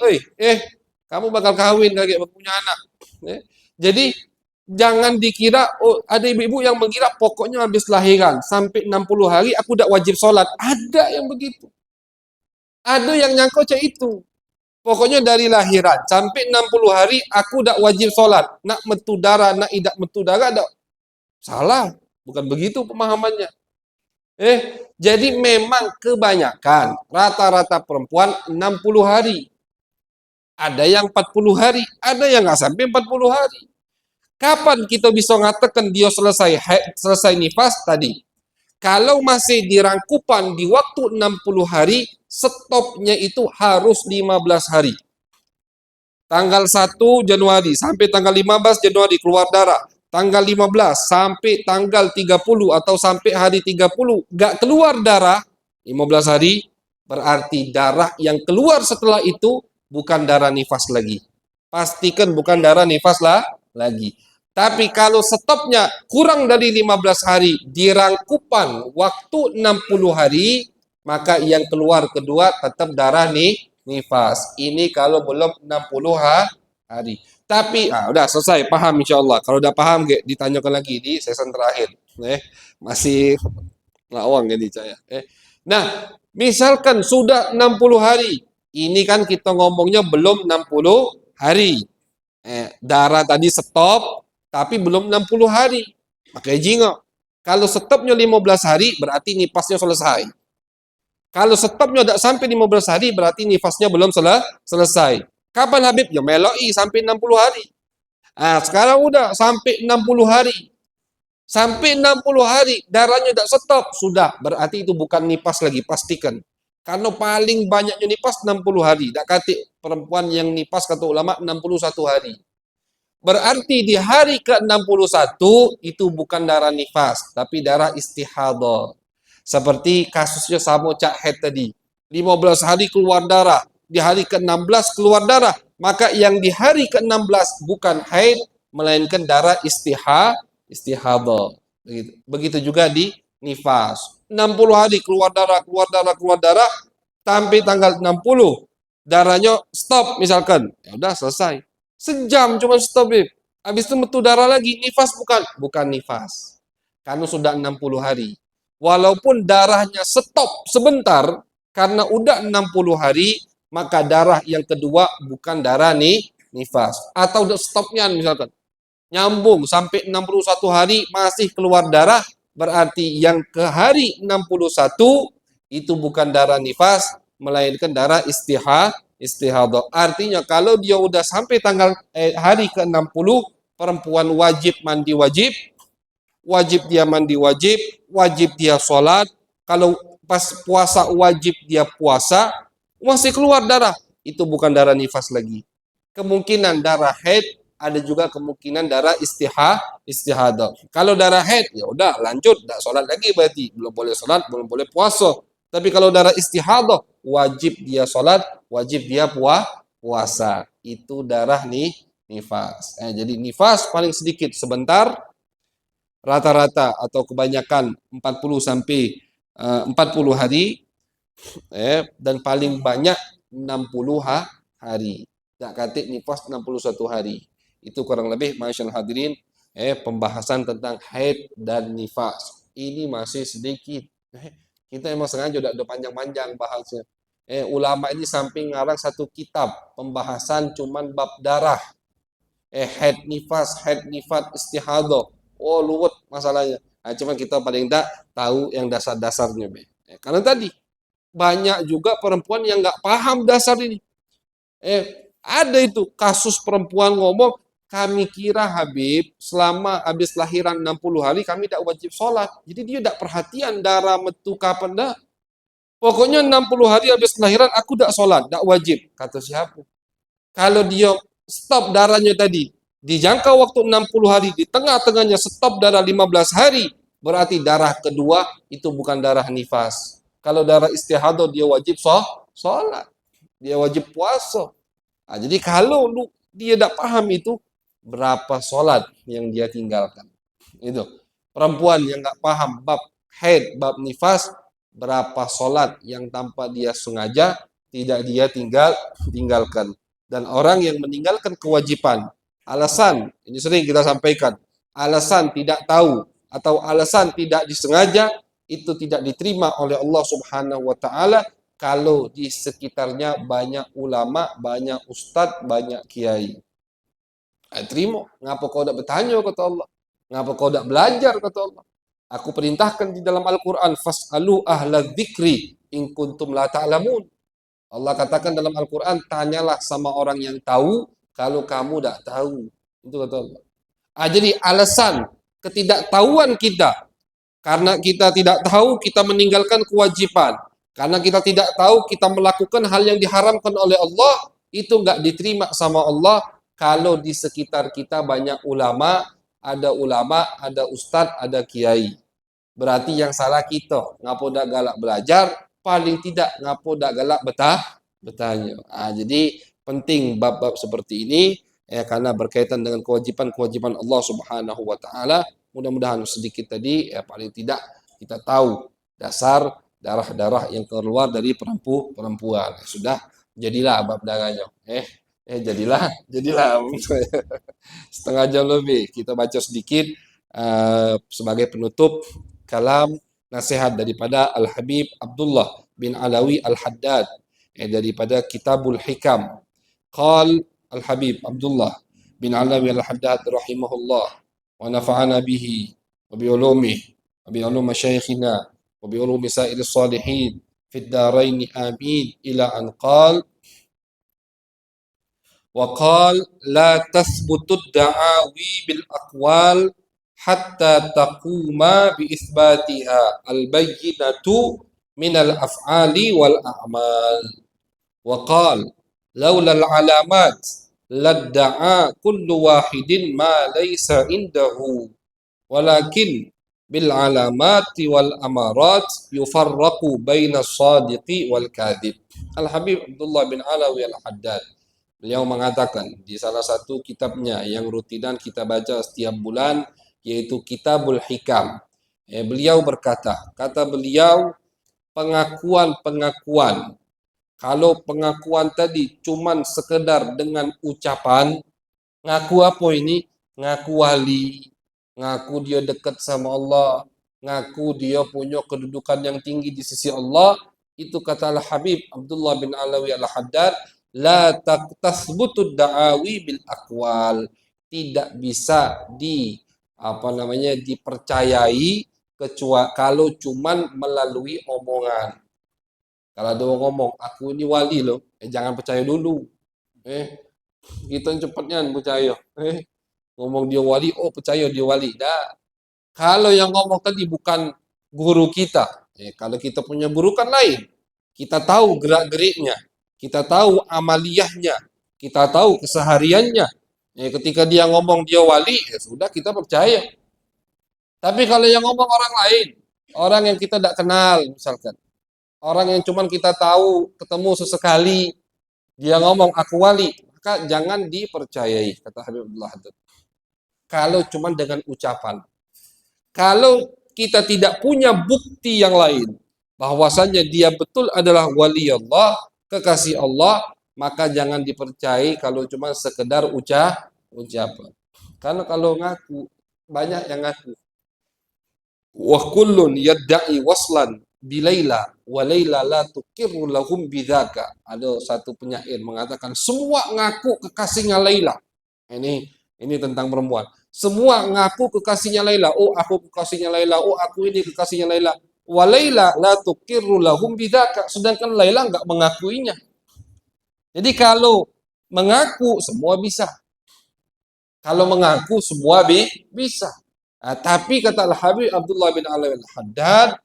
Kamu bakal kawin kayak punya anak. Jadi jangan dikira, ada ibu-ibu yang mengira pokoknya habis lahiran sampai 60 hari aku udah wajib sholat. Ada yang begitu. Ada yang nyangkut itu. Pokoknya dari lahiran sampai 60 hari aku udah wajib sholat. Nak metu darah, nak idak metu darah, salah. Bukan begitu pemahamannya. Jadi memang kebanyakan rata-rata perempuan 60 hari. Ada yang 40 hari, ada yang nggak sampai 40 hari. Kapan kita bisa mengatakan dia selesai nifas tadi? Kalau masih di rangkupan di waktu 60 hari, stopnya itu harus 15 hari. Tanggal 1 Januari sampai tanggal 15 Januari keluar darah. Tanggal 15 sampai tanggal 30 atau sampai hari 30 nggak keluar darah, 15 hari, berarti darah yang keluar setelah itu bukan darah nifas lagi. Pastikan bukan darah nifas lagi. Tapi kalau stopnya kurang dari 15 hari di rangkupan waktu 60 hari, maka yang keluar kedua tetap darah nifas. Ini kalau belum 60 hari. Tapi udah selesai, paham insya Allah. Kalau udah paham, ditanyakan lagi di season terakhir. Masih lawang jadi saya. Nah, misalkan sudah 60 hari, Ini kan kita ngomongnya belum 60 hari. Darah tadi stop, tapi belum 60 hari. Pakai jingok. Kalau stopnya 15 hari, berarti nifasnya selesai. Kalau stopnya tidak sampai 15 hari, berarti nifasnya belum selesai. Kapan Habib? Ya meloi sampai 60 hari. Sekarang udah sampai 60 hari. Sampai 60 hari, darahnya tidak stop. Sudah, berarti itu bukan nifas lagi, pastikan. Karena paling banyaknya nifas 60 hari. Tak kata perempuan yang nifas, kata ulama, 61 hari. Berarti di hari ke-61 itu bukan darah nifas, tapi darah istihadah. Seperti kasusnya sama Cak Head tadi. 15 hari keluar darah, di hari ke-16 keluar darah. Maka yang di hari ke-16 bukan haid, melainkan darah istihadah. Begitu. Begitu juga di nifas. 60 hari keluar darah, keluar darah, keluar darah, sampai tanggal 60 darahnya stop misalkan. Ya udah selesai. Sejam cuma stop, Bib. Habis itu metu darah lagi. Nifas bukan? Bukan nifas. Karena sudah 60 hari. Walaupun darahnya stop sebentar, karena udah 60 hari, maka darah yang kedua bukan darah nifas. Atau udah stopnya misalkan. Nyambung sampai 61 hari masih keluar darah, berarti yang ke hari 61 itu bukan darah nifas, melainkan darah istihadah. Artinya kalau dia udah sampai hari ke-60, perempuan wajib mandi wajib, wajib dia mandi wajib, wajib dia sholat. Kalau pas puasa wajib dia puasa, masih keluar darah, itu bukan darah nifas lagi. Kemungkinan darah haid, ada juga kemungkinan darah istihadah. Kalau darah haid, ya udah lanjut, tidak sholat lagi berarti, belum boleh sholat, belum boleh puasa. Tapi kalau darah istihadah, wajib dia sholat, wajib dia puasa. Itu darah nifas. Jadi nifas paling sedikit sebentar, rata-rata atau kebanyakan 40 sampai 40 hari, dan paling banyak 60 hari. Tak katik nifas 61 hari. Itu kurang lebih masyaallah hadirin pembahasan tentang haid dan nifas. Ini masih sedikit. Kita emang sengaja udah panjang-panjang bahasnya. Ulama ini samping ngarang satu kitab pembahasan cuman bab darah. Haid nifas istihadah. Oh, luwet masalahnya. Cuman kita paling tak tahu yang dasar-dasarnya. Karena tadi banyak juga perempuan yang nggak paham dasar ini. Ada itu kasus perempuan ngomong, kami kira Habib selama habis lahiran 60 hari kami tidak wajib sholat. Jadi dia tidak perhatian darah metu kapan dah. Pokoknya 60 hari habis lahiran aku tidak sholat, tidak wajib. Kata siapa? Kalau dia stop darahnya tadi, di jangka waktu 60 hari, di tengah-tengahnya stop darah 15 hari, berarti darah kedua itu bukan darah nifas. Kalau darah istihadah dia wajib sholat, dia wajib puasa. Jadi kalau dia tidak paham itu, berapa sholat yang dia tinggalkan. Itu perempuan yang nggak paham bab haid, bab nifas, berapa sholat yang tanpa dia sengaja tidak dia tinggalkan. Dan orang yang meninggalkan kewajiban, alasan, ini sering kita sampaikan, alasan tidak tahu atau alasan tidak disengaja, itu tidak diterima oleh Allah Subhanahu wa taala kalau di sekitarnya banyak ulama, banyak ustadz, banyak kiai. Terima, ngapa kau tidak bertanya kata Allah? Ngapa kau tidak belajar kata Allah? Aku perintahkan di dalam Al-Quran, fas'alu ahla dzikri in kuntum la ta'lamun. Allah katakan dalam Al-Quran, tanyalah sama orang yang tahu kalau kamu tidak tahu. Itu kata Allah. Jadi alasan ketidaktahuan kita, karena kita tidak tahu kita meninggalkan kewajiban, karena kita tidak tahu kita melakukan hal yang diharamkan oleh Allah, itu enggak diterima sama Allah. Kalau di sekitar kita banyak ulama, ada ustadz, ada kiai. Berarti yang salah kita. Ngapo dak galak belajar, paling tidak ngapo dak galak bertanya. Jadi penting bab-bab seperti ini, karena berkaitan dengan kewajiban-kewajiban Allah Subhanahu wa taala. Mudah-mudahan sedikit tadi paling tidak kita tahu dasar darah-darah yang keluar dari perempuan. Sudah jadilah bab darahnya. Jadilah setengah jam lebih kita baca sedikit sebagai penutup kalam nasihat daripada Al-Habib Abdullah bin Alawi Al-Haddad daripada Kitabul Hikam. Qal Al-Habib Abdullah bin Alawi Al-Haddad rahimahullah wa nafa'ana bihi wa bi ulumihi wa bi ulumi masyayikhina wa bi ulumi sa'il salihin fid darain amin ila an qal wa qal la tathbutu ad-da'awi bil aqwal hatta taquma bi itsbatiha al-bayyinatu min al-af'ali wal a'mal. Wa qal laula al-alamat ladda'a kullu wahidin ma laysa indahu walakin bil alamati wal amarat yufarraqu baina as-sadiqi wal kadhib. Al-Habib Abdullah bin Alawi Al-Haddad, beliau mengatakan di salah satu kitabnya yang rutinan kita baca setiap bulan, yaitu Kitabul Hikam. Beliau berkata, kata beliau, pengakuan-pengakuan, kalau pengakuan tadi cuman sekedar dengan ucapan, ngaku apa ini? Ngaku wali, ngaku dia dekat sama Allah, ngaku dia punya kedudukan yang tinggi di sisi Allah, itu kata Al-Habib Abdullah bin Alawi Al-Haddad, la tasbutud da'awi bil aqwal, tidak bisa dipercayai kecuali kalau cuman melalui omongan. Kalau ada orang ngomong aku ini wali loh, jangan percaya dulu. Kita cepatnya percaya. Ngomong dia wali, oh percaya dia wali. Dah. Kalau yang ngomong tadi bukan guru kita, kalau kita punya guru kan lain. Kita tahu gerak-geriknya, kita tahu amaliyahnya, kita tahu kesehariannya. Ketika dia ngomong dia wali, ya sudah kita percaya. Tapi kalau yang ngomong orang lain, orang yang kita tidak kenal misalkan, orang yang cuman kita tahu ketemu sesekali, dia ngomong aku wali, maka jangan dipercayai, kata Habib Abdullah Haddad. Kalau cuman dengan ucapan. Kalau kita tidak punya bukti yang lain, bahwasanya dia betul adalah wali Allah, kekasih Allah, maka jangan dipercayai kalau cuma sekedar ucapan. Karena kalau ngaku, banyak yang ngaku. Wa kullun yadda'i waslan bilaila wa laila la tuqirru lahum bidzaka. Ada satu penyair mengatakan semua ngaku kekasihnya Laila. Ini tentang perempuan. Semua ngaku kekasihnya Laila. Oh, aku kekasihnya Laila. Oh, aku ini kekasihnya Laila. Wa laila la tuqirru lahum bidzaka. Sedangkan Laila enggak mengakuinya. Jadi kalau mengaku semua bisa. Kalau mengaku semua bisa. Tapi kata Al-Habib Abdullah bin Alawi Al-Haddad,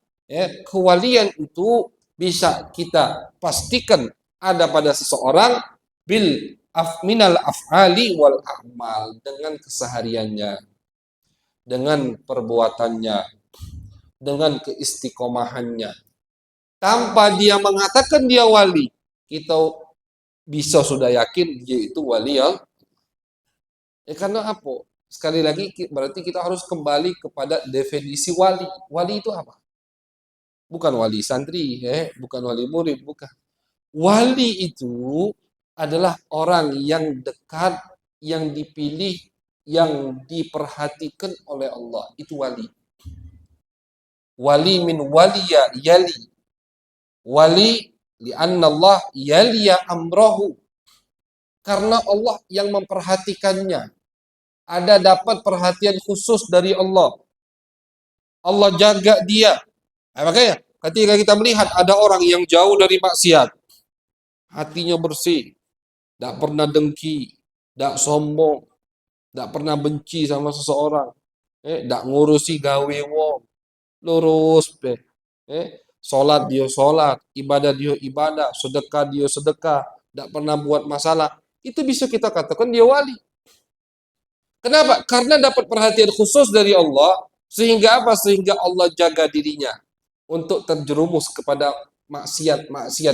kewalian itu bisa kita pastikan ada pada seseorang minal af'ali wal a'mal, dengan kesehariannya, dengan perbuatannya, dengan keistiqomahannya. Tanpa dia mengatakan dia wali, kita bisa sudah yakin dia itu wali ya. Karena apa? Sekali lagi berarti kita harus kembali kepada definisi wali. Wali itu apa? Bukan wali santri, bukan wali murid, bukan. Wali itu adalah orang yang dekat, yang dipilih, yang diperhatikan oleh Allah. Itu wali. Wali min waliya yali. Wali li'anna Allah yaliya amrahu. Karena Allah yang memperhatikannya. Ada dapat perhatian khusus dari Allah. Allah jaga dia. Makanya ketika kita melihat ada orang yang jauh dari maksiat, hatinya bersih, tidak pernah dengki, tidak sombong, tidak pernah benci sama seseorang, tidak ngurusi gawe wong, lurus, sholat dia sholat, ibadah dia ibadah, sedekah dia sedekah, tidak pernah buat masalah, itu bisa kita katakan dia wali. Kenapa? Karena dapat perhatian khusus dari Allah, sehingga apa? Sehingga Allah jaga dirinya untuk terjerumus kepada maksiat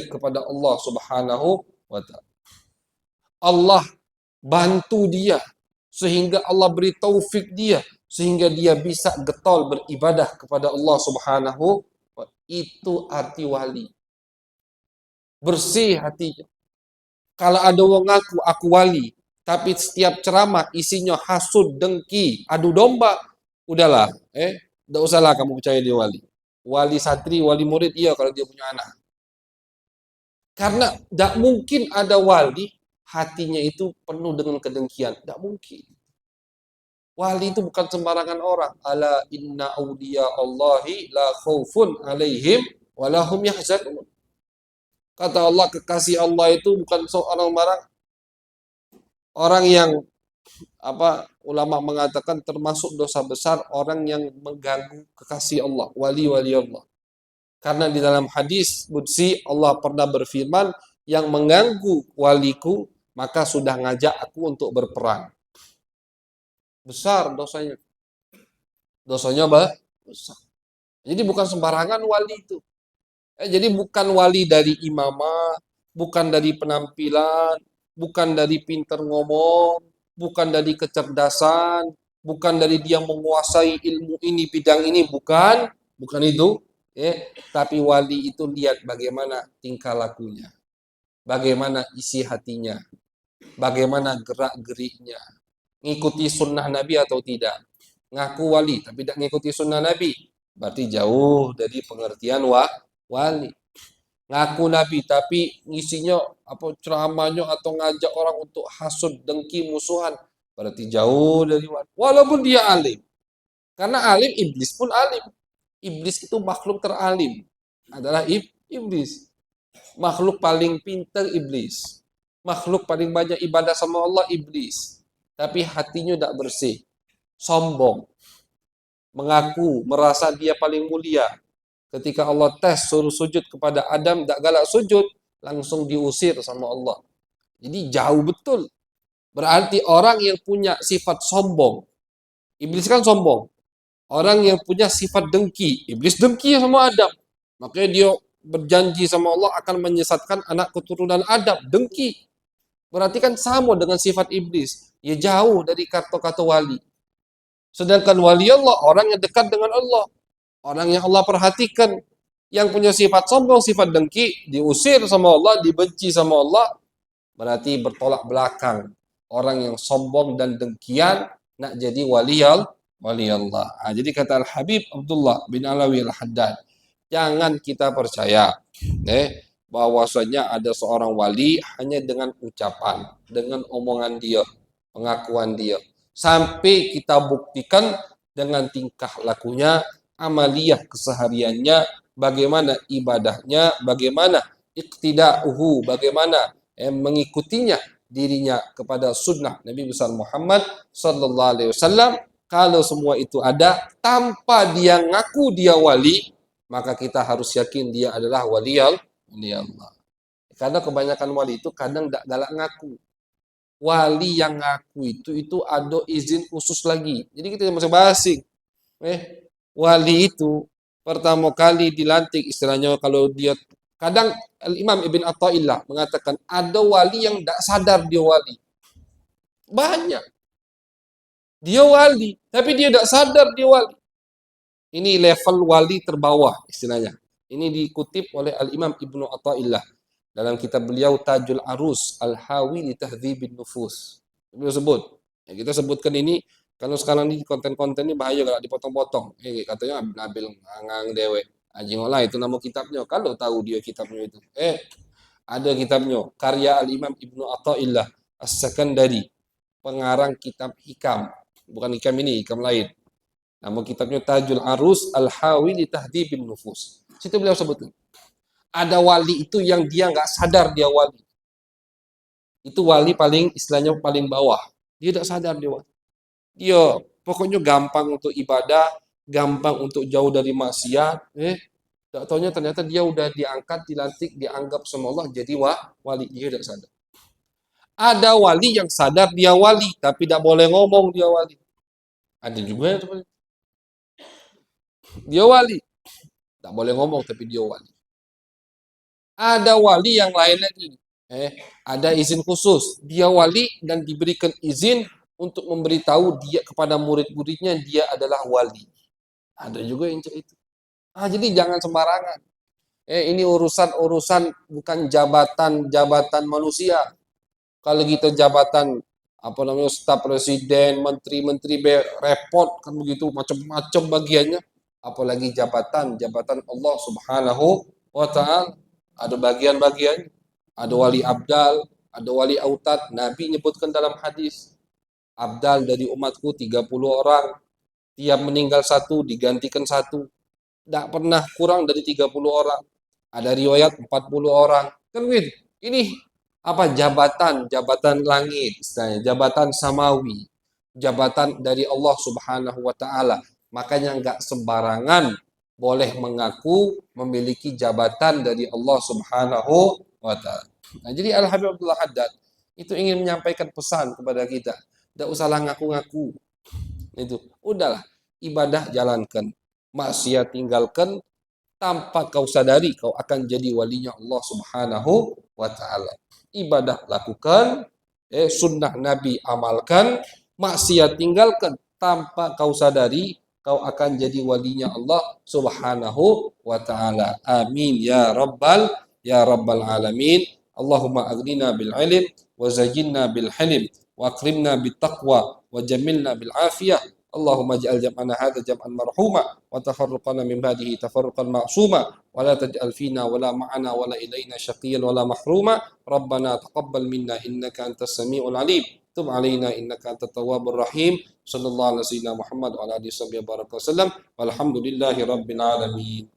kepada Allah Subhanahu wa ta'ala. Allah bantu dia sehingga Allah beri taufik dia sehingga dia bisa getol beribadah kepada Allah Subhanahu wa ta'ala. Itu arti wali. Bersih hatinya. Kalau ada orang ngaku aku wali, tapi setiap ceramah isinya hasud, dengki, adu domba, udahlah, tidak usahlah kamu percaya dia wali. Wali santri, wali murid, iya kalau dia punya anak. Karena tidak mungkin ada wali hatinya itu penuh dengan kedengkian. Tidak mungkin. Wali itu bukan sembarangan orang. Ala inna awliya Allahi la khaufun alaihim walahum yahzanun. Kata Allah, kekasih Allah itu bukan seorang barang orang yang ulama mengatakan termasuk dosa besar orang yang mengganggu kekasih Allah, wali-wali Allah. Karena di dalam hadis qudsi Allah pernah berfirman, yang mengganggu waliku maka sudah ngajak aku untuk berperang. Besar dosanya. Dosanya besar. Jadi bukan sembarangan wali itu. Jadi bukan wali dari imamah, bukan dari penampilan, bukan dari pinter ngomong, bukan dari kecerdasan, bukan dari dia menguasai ilmu ini, bidang ini, bukan itu. Tapi wali itu lihat bagaimana tingkah lakunya, bagaimana isi hatinya, bagaimana gerak-geriknya, ngikuti sunnah Nabi atau tidak. Ngaku wali tapi tidak ngikuti sunnah Nabi, berarti jauh dari pengertian wali. Ngaku Nabi tapi ngisinya ceramahnya atau ngajak orang untuk hasud, dengki, musuhan, berarti jauh dari wali. Walaupun dia alim. Karena alim, iblis pun alim. Iblis itu makhluk teralim. Adalah iblis. Makhluk paling pintar iblis. Makhluk paling banyak ibadah sama Allah iblis. Tapi hatinya tidak bersih. Sombong. Mengaku, merasa dia paling mulia. Ketika Allah tes suruh sujud kepada Adam, tak galak sujud, langsung diusir sama Allah. Jadi jauh betul. Berarti orang yang punya sifat sombong, iblis kan sombong. Orang yang punya sifat dengki, iblis dengki sama Adam. Makanya dia berjanji sama Allah akan menyesatkan anak keturunan Adam, dengki. Berarti kan sama dengan sifat iblis. Ya jauh dari kata-kata wali. Sedangkan wali Allah, orang yang dekat dengan Allah. Orang yang Allah perhatikan, yang punya sifat sombong, sifat dengki, diusir sama Allah, dibenci sama Allah, berarti bertolak belakang. Orang yang sombong dan dengkian nak jadi wali Allah. Jadi kata Al-Habib Abdullah bin Alawi Al-Haddad, jangan kita percaya bahwasanya ada seorang wali hanya dengan ucapan, dengan omongan dia, pengakuan dia. Sampai kita buktikan dengan tingkah lakunya, amaliyah kesehariannya, bagaimana ibadahnya, bagaimana iqtida'uhu, bagaimana mengikutinya dirinya kepada sunnah Nabi besar Muhammad sallallahu alaihi wasallam. Kalau semua itu ada tanpa dia ngaku dia wali, maka kita harus yakin dia adalah wali Allah. Karena kebanyakan wali itu kadang tidak galak ngaku. Wali yang ngaku itu ada izin khusus lagi. Jadi kita masih basi. Wali itu pertama kali dilantik istilahnya, kalau dia kadang Imam Ibn Athaillah mengatakan ada wali yang tidak sadar dia wali. Banyak. Dia wali, tapi dia tidak sadar dia wali. Ini level wali terbawah istilahnya. Ini dikutip oleh Al-Imam Ibnu Athaillah dalam kitab beliau Tajul Arus Al-Hawi li Tahdzibin Nufus. Beliau sebut. Ya, kita sebutkan ini kalau sekarang ini konten-konten ini bahaya kalau dipotong-potong. Katanya Nabil ngangang dewe. Anjing olah itu nama kitabnya. Kalau tahu dia kitabnya itu. Ada kitabnya. Karya Al-Imam Ibnu Athaillah As-Sakandari. Pengarang kitab hikam. Bukan hikam ini, hikam lain. Nama kitabnya Tajul Arus Al-Hawi li Tahdzibin Nufus. Situ beliau sebutkan. Ada wali itu yang dia nggak sadar dia wali. Itu wali paling istilahnya paling bawah. Dia tidak sadar dia wali. Dia pokoknya gampang untuk ibadah, gampang untuk jauh dari maksiat. Tak taunya ternyata dia udah diangkat, dilantik, dianggap sama Allah jadi wali. Dia tidak sadar. Ada wali yang sadar dia wali, tapi tidak boleh ngomong dia wali. Ada juga yang seperti itu. Dia wali, tak boleh ngomong tapi dia wali. Ada wali yang lain lagi. Ada izin khusus. Dia wali dan diberikan izin untuk memberitahu dia kepada murid-muridnya dia adalah wali. Ada juga yang itu. Jadi jangan sembarangan. Ini urusan bukan jabatan manusia. Kalau kita jabatan staf presiden, menteri repot kan begitu macam-macam bagiannya. Apalagi jabatan Allah Subhanahu wa taala ada bagian-bagian. Ada wali abdal, ada wali autad. Nabi nyebutkan dalam hadis, abdal dari umatku 30 orang. Tiap meninggal satu, digantikan satu. Tidak pernah kurang dari 30 orang. Ada riwayat 40 orang. Kan gitu. Ini apa, jabatan langit, istilahnya jabatan samawi, jabatan dari Allah Subhanahu wa taala. Makanya enggak sembarangan boleh mengaku memiliki jabatan dari Allah Subhanahu wa taala. Nah, jadi Al Habib Abdullah Haddad itu ingin menyampaikan pesan kepada kita. Tidak usahlah ngaku-ngaku. Itu udahlah, ibadah jalankan, maksiat tinggalkan, tanpa kau sadari kau akan jadi walinya Allah Subhanahu wa taala. Ibadah lakukan, sunnah Nabi amalkan, maksiat tinggalkan, tanpa kau sadari kau akan jadi walinya Allah Subhanahu wa taala. Amin ya rabbal alamin. Allahumma aghnina bil ilm wa zayyinna bil hilm wa akrimna bit taqwa wa jamilna bil afiyah. Allahumma ij'al jam'ana hadza jam'an marhuma wa tafarruqana min ba'dihi tafarruqan ma'suma wa la taj'al fina wa la ma'ana wa la ilaina syaqiyyan wa la mahruma. Rabbana taqabbal minna innaka antas samiul alim. Tub alaina innaka antat tawwabur rahim. Sallallahu alaihi wasallam Muhammad wa ala alihi wasallam. Walhamdulillahi rabbil alamin.